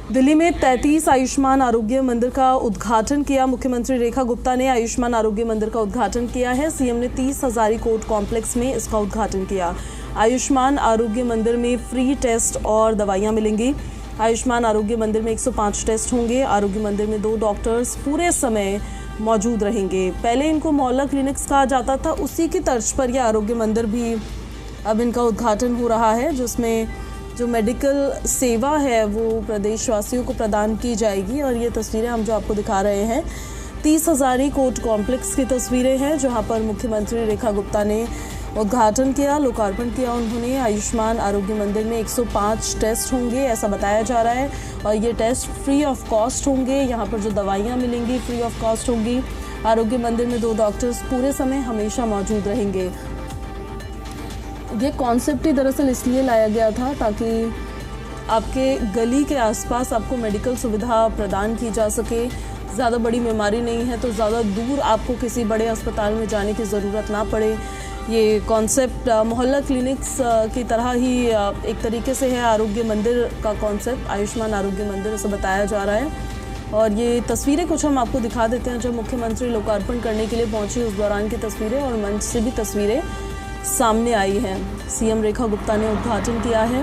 दिल्ली में 33 आयुष्मान आरोग्य मंदिर का उद्घाटन किया। मुख्यमंत्री रेखा गुप्ता ने आयुष्मान आरोग्य मंदिर का उद्घाटन किया है। सीएम ने 30 हजारी कोर्ट कॉम्प्लेक्स में इसका उद्घाटन किया। आयुष्मान आरोग्य मंदिर में फ्री टेस्ट और दवाइयां मिलेंगी। आयुष्मान आरोग्य मंदिर में 105 टेस्ट होंगे। आरोग्य मंदिर में 2 डॉक्टर्स पूरे समय मौजूद रहेंगे। पहले इनको मोहल्ला क्लिनिक्स कहा जाता था, उसी की तर्ज पर यह आरोग्य मंदिर भी अब इनका उद्घाटन हो रहा है, जिसमें जो मेडिकल सेवा है वो प्रदेशवासियों को प्रदान की जाएगी। और ये तस्वीरें हम जो आपको दिखा रहे हैं 30 हजारी कोर्ट कॉम्प्लेक्स की तस्वीरें हैं, जहां पर मुख्यमंत्री रेखा गुप्ता ने उद्घाटन किया, लोकार्पण किया। उन्होंने आयुष्मान आरोग्य मंदिर में 105 टेस्ट होंगे ऐसा बताया जा रहा है, और ये टेस्ट फ्री ऑफ कॉस्ट होंगे। यहाँ पर जो दवाइयाँ मिलेंगी फ्री ऑफ कॉस्ट होंगी। आरोग्य मंदिर में 2 डॉक्टर्स पूरे समय हमेशा मौजूद रहेंगे। ये कॉन्सेप्ट ही दरअसल इसलिए लाया गया था ताकि आपके गली के आसपास आपको मेडिकल सुविधा प्रदान की जा सके। ज़्यादा बड़ी बीमारी नहीं है तो ज़्यादा दूर आपको किसी बड़े अस्पताल में जाने की ज़रूरत ना पड़े। ये कॉन्सेप्ट मोहल्ला क्लिनिक्स की तरह ही एक तरीके से है आरोग्य मंदिर का कॉन्सेप्ट, आयुष्मान आरोग्य मंदिर ऐसा बताया जा रहा है। और ये तस्वीरें कुछ हम आपको दिखा देते हैं जब मुख्यमंत्री लोकार्पण करने के लिए पहुंची उस दौरान की तस्वीरें, और मंच से भी तस्वीरें सामने आई हैं। सीएम रेखा गुप्ता ने उद्घाटन किया है।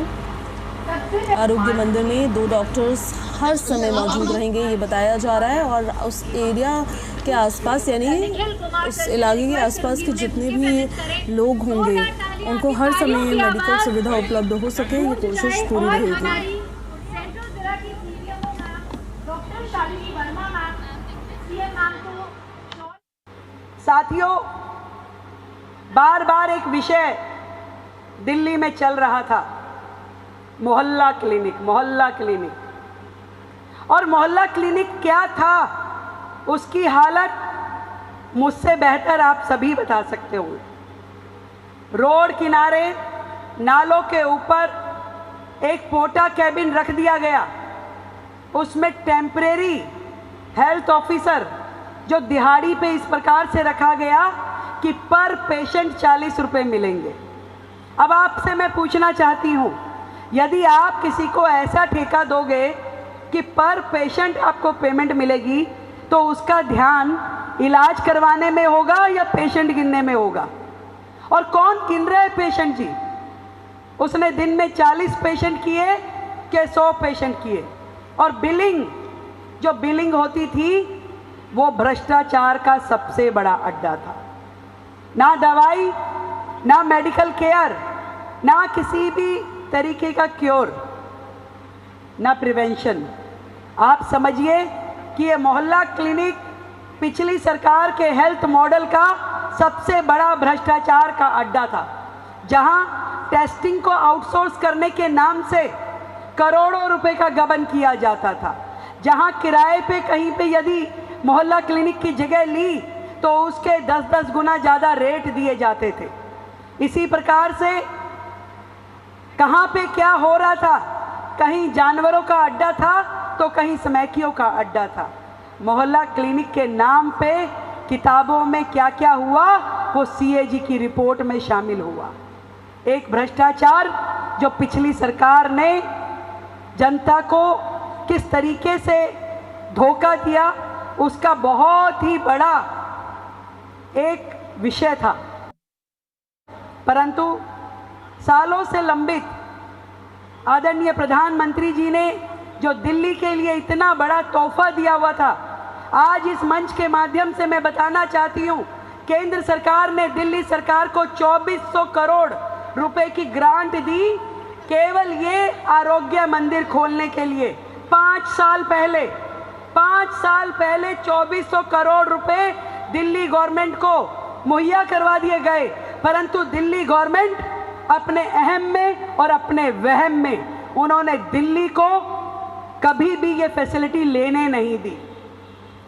आरोग्य मंदिर में 2 डॉक्टर्स हर समय मौजूद रहेंगे ये बताया जा रहा है, और उस एरिया के आसपास यानी उस इलाके के आसपास के जितने भी लोग होंगे उनको हर समय मेडिकल सुविधा उपलब्ध हो सके, ये कोशिश पूरी रहेगी। साथियों, बार बार एक विषय दिल्ली में चल रहा था, मोहल्ला क्लिनिक, मोहल्ला क्लिनिक। और मोहल्ला क्लिनिक क्या था, उसकी हालत मुझसे बेहतर आप सभी बता सकते होंगे। रोड किनारे नालों के ऊपर एक पोटा कैबिन रख दिया गया, उसमें टेम्परेरी हेल्थ ऑफिसर जो दिहाड़ी पे इस प्रकार से रखा गया कि पर पेशेंट 40 रुपये मिलेंगे। अब आपसे मैं पूछना चाहती हूँ, यदि आप किसी को ऐसा ठेका दोगे कि पर पेशेंट आपको पेमेंट मिलेगी, तो उसका ध्यान इलाज करवाने में होगा या पेशेंट गिनने में होगा? और कौन गिन रहा है पेशेंट जी? उसने दिन में 40 पेशेंट किए कि 100 पेशेंट किए? और बिलिंग, जो बिलिंग होती थी वो भ्रष्टाचार का सबसे बड़ा अड्डा था। ना दवाई, ना मेडिकल केयर, ना किसी भी तरीके का क्योर, ना प्रिवेंशन। आप समझिए कि ये मोहल्ला क्लिनिक पिछली सरकार के हेल्थ मॉडल का सबसे बड़ा भ्रष्टाचार का अड्डा था, जहां टेस्टिंग को आउटसोर्स करने के नाम से करोड़ों रुपए का गबन किया जाता था, जहां किराए पे कहीं पे यदि मोहल्ला क्लिनिक की जगह ली तो उसके 10-10 गुना ज़्यादा रेट दिए जाते थे। इसी प्रकार से कहाँ पे क्या हो रहा था, कहीं जानवरों का अड्डा था तो कहीं समैकियों का अड्डा था। मोहल्ला क्लिनिक के नाम पे किताबों में क्या क्या हुआ वो सीएजी की रिपोर्ट में शामिल हुआ। एक भ्रष्टाचार जो पिछली सरकार ने जनता को किस तरीके से धोखा दिया, उसका बहुत ही बड़ा एक विषय था। परंतु सालों से लंबित आदरणीय प्रधानमंत्री जी ने जो दिल्ली के लिए इतना बड़ा तोहफा दिया हुआ था, आज इस मंच के माध्यम से मैं बताना चाहती हूँ, केंद्र सरकार ने दिल्ली सरकार को 2400 करोड़ रुपए की ग्रांट दी केवल ये आरोग्य मंदिर खोलने के लिए। 5 साल पहले 2400 करोड़ रुपए दिल्ली गवर्नमेंट को मुहैया करवा दिए गए, परंतु दिल्ली गवर्नमेंट अपने अहम में और अपने वहम में उन्होंने दिल्ली को कभी भी ये फैसिलिटी लेने नहीं दी।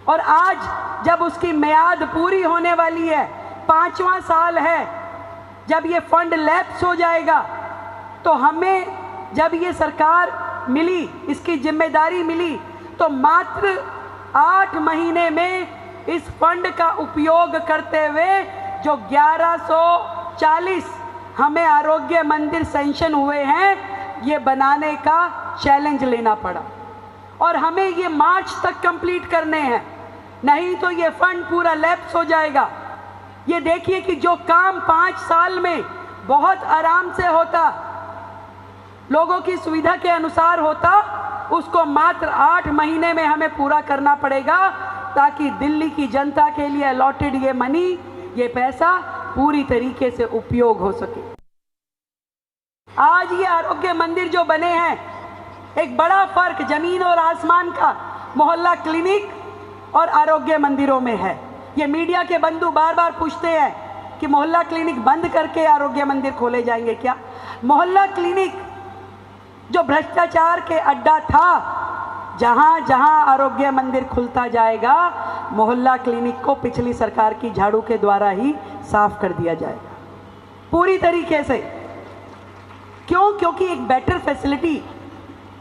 और आज जब उसकी मियाद पूरी होने वाली है, 5वां साल है, जब ये फंड लैप्स हो जाएगा, तो हमें जब ये सरकार मिली, इसकी जिम्मेदारी मिली, तो मात्र 8 महीने में इस फंड का उपयोग करते हुए जो 1140 हमें आरोग्य मंदिर सैंक्शन हुए हैं, ये बनाने का चैलेंज लेना पड़ा। और हमें ये मार्च तक कंप्लीट करने हैं, नहीं तो ये फंड पूरा लैप्स हो जाएगा। ये देखिए कि जो काम 5 साल में बहुत आराम से होता, लोगों की सुविधा के अनुसार होता, उसको मात्र 8 महीने में हमें पूरा करना पड़ेगा, ताकि दिल्ली की जनता के लिए अलॉटेड ये मनी, ये पैसा पूरी तरीके से उपयोग हो सके। आज ये आरोग्य मंदिर जो बने हैं, एक बड़ा फर्क जमीन और आसमान का मोहल्ला क्लिनिक और आरोग्य मंदिरों में है। ये मीडिया के बंधु बार बार पूछते हैं कि मोहल्ला क्लिनिक बंद करके आरोग्य मंदिर खोले जाएंगे क्या? मोहल्ला क्लिनिक जो भ्रष्टाचार के अड्डा था, जहां जहां आरोग्य मंदिर खुलता जाएगा, मोहल्ला क्लिनिक को पिछली सरकार की झाड़ू के द्वारा ही साफ कर दिया जाएगा पूरी तरीके से। क्यों? क्योंकि एक बेटर फैसिलिटी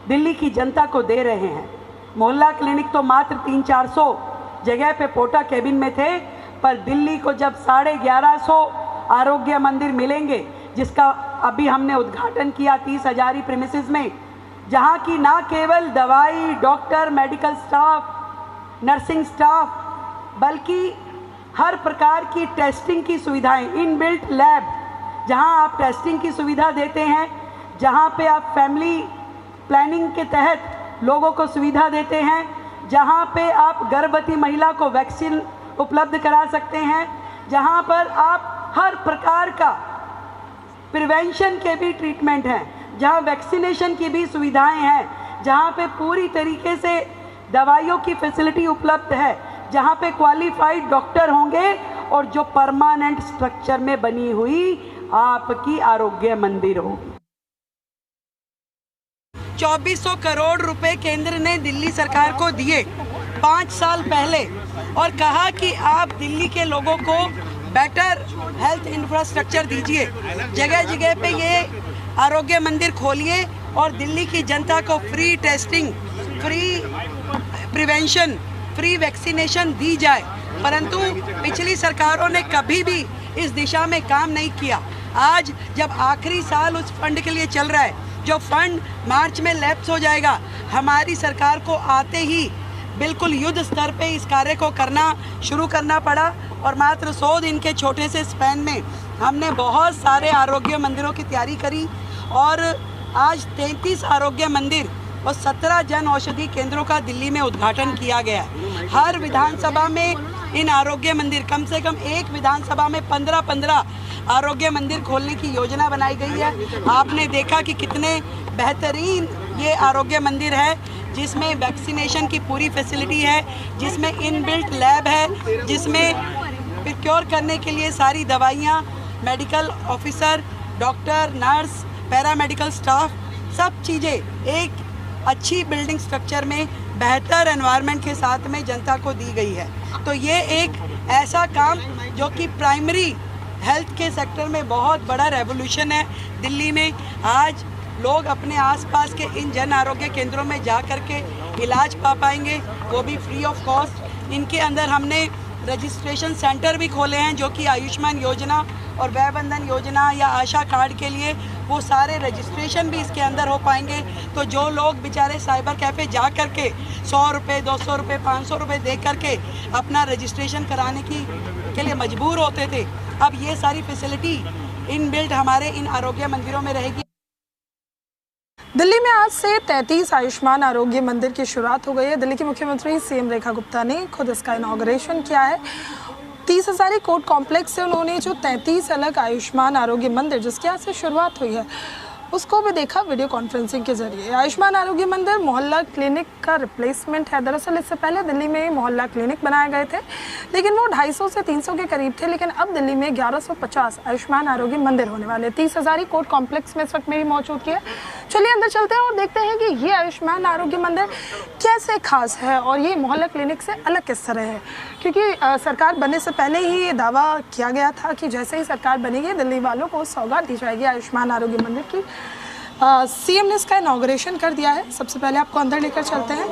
दिल्ली की जनता को दे रहे हैं। मोहल्ला क्लिनिक तो मात्र 300-400 जगह पे पोटा केबिन में थे, पर दिल्ली को जब 1150 आरोग्य मंदिर मिलेंगे, जिसका अभी हमने उद्घाटन किया 30 हजारी प्रीमिसेस में, जहां की ना केवल दवाई, doctor, medical staff, nursing staff, बल्कि हर प्रकार की टेस्टिंग की सुविधाएं, इनबिल्ट लैब, जहां आप टेस्टिंग की सुविधा देते हैं, जहां पे आप फैमिली प्लानिंग के तहत लोगों को सुविधा देते हैं, जहां पे आप गर्भवती महिला को वैक्सीन उपलब्ध करा सकते हैं, जहां पर आप हर प्रकार का प्रिवेंशन के भी ट्रीटमेंट हैं, जहां वैक्सीनेशन की भी सुविधाएं हैं, जहां पे पूरी तरीके से दवाइयों की फैसिलिटी उपलब्ध है, जहां पे क्वालिफाइड डॉक्टर होंगे, और जो परमानेंट स्ट्रक्चर में बनी हुई आपकी आरोग्य मंदिर होगी। 2400 करोड़ रुपए केंद्र ने दिल्ली सरकार को दिए 5 साल पहले, और कहा कि आप दिल्ली के लोगों को बेटर हेल्थ इंफ्रास्ट्रक्चर दीजिए, जगह जगह पे ये आरोग्य मंदिर खोलिए और दिल्ली की जनता को free testing, free prevention, free vaccination दी जाए। परंतु पिछली सरकारों ने कभी भी इस दिशा में काम नहीं किया। आज जब आखिरी साल उस फंड के लिए चल रहा है, जो फंड मार्च में लैप्स हो जाएगा, हमारी सरकार को आते ही बिल्कुल युद्ध स्तर पे इस कार्य को करना शुरू करना पड़ा, और मात्र 100 दिन के छोटे से स्पैन में हमने बहुत सारे आरोग्य मंदिरों की तैयारी करी, और आज 33 आरोग्य मंदिर और 17 जन औषधि केंद्रों का दिल्ली में उद्घाटन किया गया। हर विधानसभा में इन आरोग्य मंदिर, कम से कम एक विधानसभा में 15-15 आरोग्य मंदिर खोलने की योजना बनाई गई है। आपने देखा कि कितने बेहतरीन ये आरोग्य मंदिर है, जिसमें वैक्सीनेशन की पूरी फैसिलिटी है, जिसमें इनबिल्ट लैब है, जिसमें प्रोक्योर करने के लिए सारी दवाइयाँ, medical officer, doctor, nurse, paramedical staff, सब चीज़ें एक अच्छी बिल्डिंग स्ट्रक्चर में बेहतर एनवायरनमेंट के साथ में जनता को दी गई है। तो ये एक ऐसा काम जो कि प्राइमरी हेल्थ के सेक्टर में बहुत बड़ा रेवोल्यूशन है। दिल्ली में आज लोग अपने आसपास के इन जन आरोग्य केंद्रों में जा कर के इलाज पा पाएंगे, वो भी फ्री ऑफ कॉस्ट। इनके अंदर हमने रजिस्ट्रेशन सेंटर भी खोले हैं, जो कि आयुष्मान योजना और वय बंधन योजना या आशा कार्ड के लिए वो सारे रजिस्ट्रेशन भी इसके अंदर हो पाएंगे। तो जो लोग बेचारे साइबर कैफ़े जा कर के 100 रुपये, 200 रुपये, 500 रुपये दे करके अपना रजिस्ट्रेशन कराने के लिए मजबूर होते थे, अब ये सारी फैसिलिटी इनबिल्ट हमारे इन आरोग्य मंदिरों में रहेगी। दिल्ली में आज से 33 आयुष्मान आरोग्य मंदिर की शुरुआत हो गई है। दिल्ली की मुख्यमंत्री सीएम रेखा गुप्ता ने खुद इसका इनॉग्रेशन किया है। 30 हजारी कोर्ट कॉम्प्लेक्स से उन्होंने जो 33 अलग आयुष्मान आरोग्य मंदिर जिसकी आज से शुरुआत हुई है, उसको भी देखा वीडियो कॉन्फ्रेंसिंग के जरिए। आयुष्मान आरोग्य मंदिर मोहल्ला क्लिनिक का रिप्लेसमेंट है। दरअसल इससे पहले दिल्ली में मोहल्ला क्लिनिक बनाए गए थे, लेकिन वो 250 से 300 के करीब थे। लेकिन अब दिल्ली में 1150 आयुष्मान आरोग्य मंदिर होने वाले। 30 हजारी कोर्ट कॉम्प्लेक्स में इस वक्त मेरी मौजूदगी है। चलिए अंदर चलते हैं और देखते हैं कि ये आयुष्मान आरोग्य मंदिर कैसे खास है और ये मोहल्ला क्लिनिक से अलग किस तरह है। क्योंकि सरकार बनने से पहले ही ये दावा किया गया था कि जैसे ही सरकार बनेगी दिल्ली वालों को सौगात दी जाएगी आयुष्मान आरोग्य मंदिर की। सीएम ने इसका इनॉग्रेशन कर दिया है। सबसे पहले आपको अंदर लेकर चलते हैं।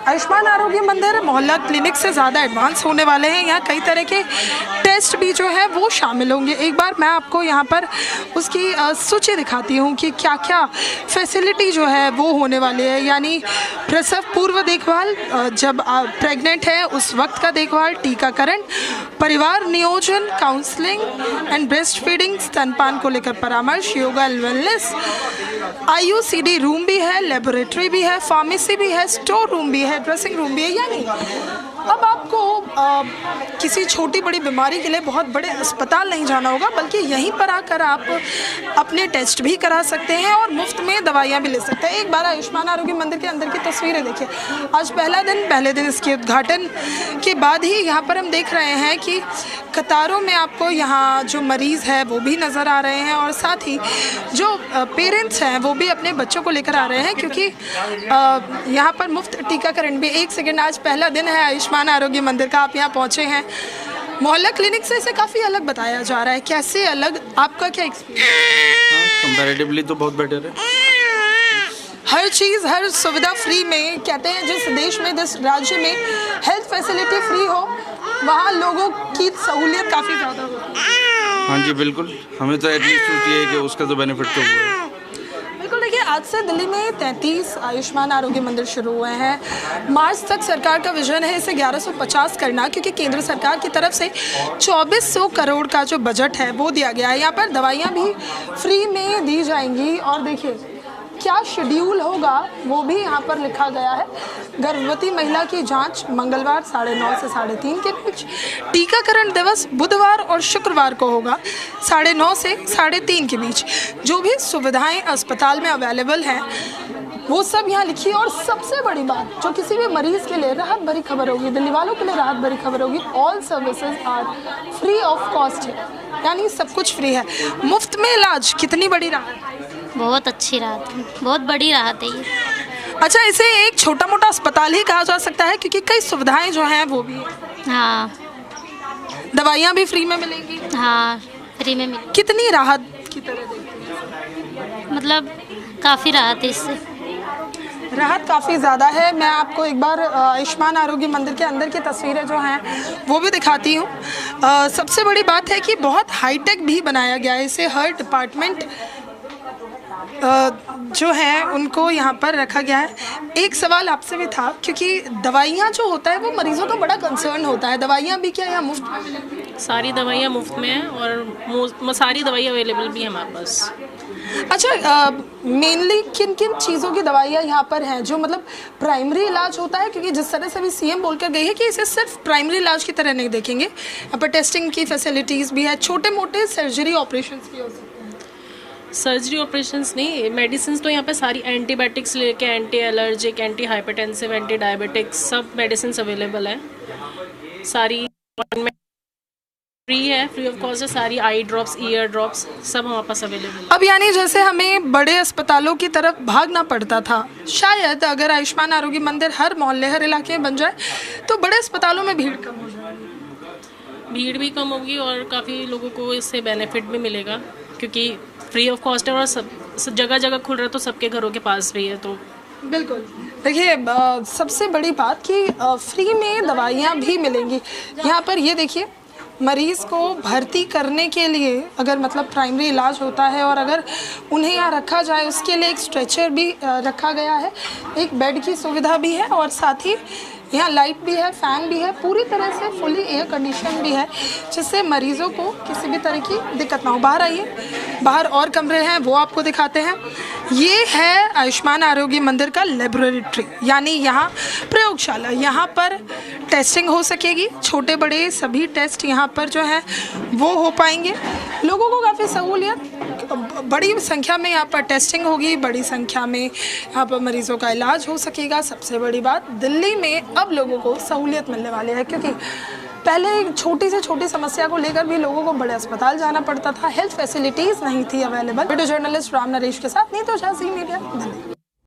आयुष्मान आरोग्य मंदिर मोहल्ला क्लिनिक से ज़्यादा एडवांस होने वाले हैं। यहाँ कई तरह के टेस्ट भी जो है वो शामिल होंगे। एक बार मैं आपको यहाँ पर उसकी सूची दिखाती हूँ कि क्या क्या फैसिलिटी जो है वो होने वाली है। यानी प्रसव पूर्व देखभाल, जब प्रेग्नेंट है उस वक्त का देखभाल, टीकाकरण, परिवार नियोजन, काउंसलिंग एंड ब्रेस्ट फीडिंग, स्तनपान को लेकर परामर्श, yoga and wellness, IUCD room भी है, लेबोरेटरी भी है, फार्मेसी भी है, स्टोर रूम भी है, ड्रेसिंग रूम भी है। यानी अब आपको किसी छोटी बड़ी बीमारी के लिए बहुत बड़े अस्पताल नहीं जाना होगा, बल्कि यहीं पर आकर आप अपने टेस्ट भी करा सकते हैं और मुफ्त में दवाइयाँ भी ले सकते हैं। एक बार आयुष्मान आरोग्य मंदिर के अंदर की तस्वीरें देखिए। आज पहले दिन इसके उद्घाटन के बाद ही यहाँ पर हम देख रहे हैं कि कतारों में आपको यहाँ जो मरीज़ है वो भी नज़र आ रहे हैं और साथ ही जो पेरेंट्स हैं वो भी अपने बच्चों को लेकर आ रहे हैं, क्योंकि यहाँ पर मुफ्त टीकाकरण भी। एक सेकेंड, आज पहला दिन है आयुष्मान आरोग्य मंदिर का, आप यहाँ पहुँचे हैं। मोहल्ला क्लिनिक से इसे काफ़ी अलग बताया जा रहा है, कैसे अलग, आपका क्या एक्सपीरियंस? कंपैरेटिवली तो बहुत बेटर है। हर चीज़, हर सुविधा फ्री में। कहते हैं जिस देश में, जिस राज्य में हेल्थ फैसिलिटी फ्री हो वहाँ लोगों की सहूलियत काफ़ी ज़्यादा होती है। हाँ जी बिल्कुल, हमें तो एटलीस्ट सोचती है कि उसका तो बेनिफिट तो हुआ है। बिल्कुल, देखिए आज से दिल्ली में 33 आयुष्मान आरोग्य मंदिर शुरू हुए हैं। मार्च तक सरकार का विजन है इसे 1150 करना, क्योंकि केंद्र सरकार की तरफ से 2400 करोड़ का जो बजट है वो दिया गया है। यहाँ पर दवाइयाँ भी फ्री में दी जाएंगी और देखिए क्या शेड्यूल होगा वो भी यहाँ पर लिखा गया है। गर्भवती महिला की जांच मंगलवार 9:30 से 3:30 के बीच। टीकाकरण दिवस बुधवार और शुक्रवार को होगा 9:30 से 3:30 के बीच। जो भी सुविधाएं अस्पताल में अवेलेबल हैं वो सब यहाँ लिखी है। और सबसे बड़ी बात जो किसी भी मरीज़ के लिए राहत भरी खबर होगी, दिल्ली वालों के लिए राहत भरी खबर होगी, all services are free of cost है। यानी सब कुछ फ्री है, मुफ्त में इलाज। कितनी बड़ी राहत, बहुत अच्छी राहत है, बहुत बड़ी राहत है ये। अच्छा, इसे एक छोटा मोटा अस्पताल ही कहा जा सकता है, क्योंकि कई सुविधाएं जो हैं वो भी हैं। हाँ, दवाइयाँ भी फ्री में मिलेंगी। हाँ, फ्री में मिलेगी। कितनी राहत की तरह देखते हैं? मतलब काफ़ी राहत है इससे, राहत काफ़ी ज़्यादा है। मैं आपको एक बार आयुष्मान आरोग्य मंदिर के अंदर की तस्वीरें जो हैं वो भी दिखाती हूँ। सबसे बड़ी बात है कि बहुत हाईटेक भी बनाया गया है इसे। हर डिपार्टमेंट जो है उनको यहाँ पर रखा गया है। एक सवाल आपसे भी था, क्योंकि दवाइयाँ जो होता है वो मरीजों का बड़ा कंसर्न होता है। दवाइयाँ भी क्या यहाँ मुफ्त में मिलेंगी? सारी दवाइयाँ मुफ्त में हैं और सारी दवाइयाँ अवेलेबल भी हैं हमारे पास। अच्छा, मेनली किन किन चीज़ों की दवाइयाँ यहाँ पर हैं जो मतलब प्राइमरी इलाज होता है? क्योंकि जिस तरह से भी सीएम बोलकर गई है कि इसे सिर्फ प्राइमरी इलाज की तरह नहीं देखेंगे, यहाँ पर टेस्टिंग की फैसिलिटीज़ भी है, छोटे मोटे सर्जरी ऑपरेशंस भी हो सकते हैं। सर्जरी ऑपरेशंस नहीं, मेडिसिन तो यहाँ पे सारी एंटीबायोटिक्स लेके anti allergic, anti hypertensive, anti diabetics सब मेडिसिन अवेलेबल है। सारी फ्री है, फ्री ऑफ कॉस्ट है। सारी आई ड्रॉप्स, ईयर ड्रॉप्स सब हमारे पास अवेलेबल है। अब यानी जैसे हमें बड़े अस्पतालों की तरफ भागना पड़ता था, शायद अगर आयुष्मान आरोग्य मंदिर हर मोहल्ले हर इलाके में बन जाए तो बड़े अस्पतालों में भीड़ कम हो जाएगी। भीड़ भी कम होगी और काफ़ी लोगों को इससे बेनिफिट भी मिलेगा, क्योंकि फ्री ऑफ कॉस्ट है और सब जगह जगह खुल रहा है तो सबके घरों के पास भी है। तो बिल्कुल, देखिए सबसे बड़ी बात कि फ्री में दवाइयाँ भी मिलेंगी यहाँ पर। ये देखिए, मरीज़ को भर्ती करने के लिए अगर मतलब प्राइमरी इलाज होता है और अगर उन्हें यहाँ रखा जाए उसके लिए एक स्ट्रेचर भी रखा गया है, एक बेड की सुविधा भी है और साथ ही यहाँ लाइट भी है, फ़ैन भी है, पूरी तरह से फुली एयर कंडीशन भी है, जिससे मरीज़ों को किसी भी तरह की दिक्कत ना हो। बाहर आइए, बाहर और कमरे हैं वो आपको दिखाते हैं। ये है आयुष्मान आरोग्य मंदिर का लेबोरेटरी, यानी यहाँ प्रयोगशाला। यहाँ पर टेस्टिंग हो सकेगी, छोटे बड़े सभी टेस्ट यहाँ पर जो हैं वो हो पाएंगे। लोगों को काफ़ी सहूलियत, बड़ी संख्या में यहाँ पर टेस्टिंग होगी, बड़ी संख्या में यहाँ पर मरीज़ों का इलाज हो सकेगा। सबसे बड़ी बात, दिल्ली में अब लोगों को सहूलियत मिलने वाली है, क्योंकि पहले एक छोटी से छोटी समस्या को लेकर भी लोगों को बड़े अस्पताल जाना पड़ता था, हेल्थ फैसिलिटीज़ नहीं थी available. Video journalist Ram Naresh के साथ नीतू झा, ज़ी मीडिया, दिल्ली।